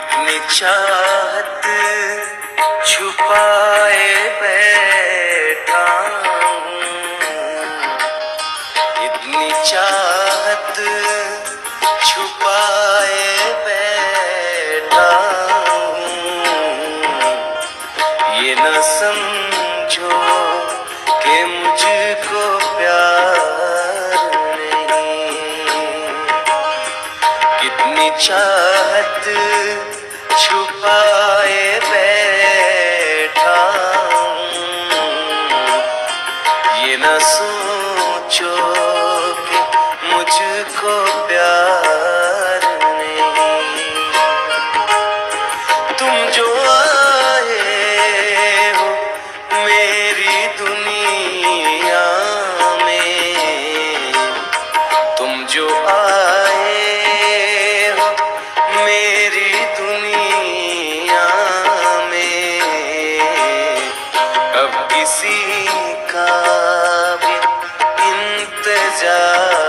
इतनी चाहत छुपाए बैठा हूँ, इतनी चाहत छुपाए बैठा हूँ। ये न समझो कि मुझको प्यार नहीं, कितनी चाहत छुपाए बैठा हूँ। ये न सोचो कि मुझको प्यार नहीं। तुम जो आए हो मेरी दुनिया में, तुम जो आए हो मेरी दुनिया में, अब किसी का भी इंतजार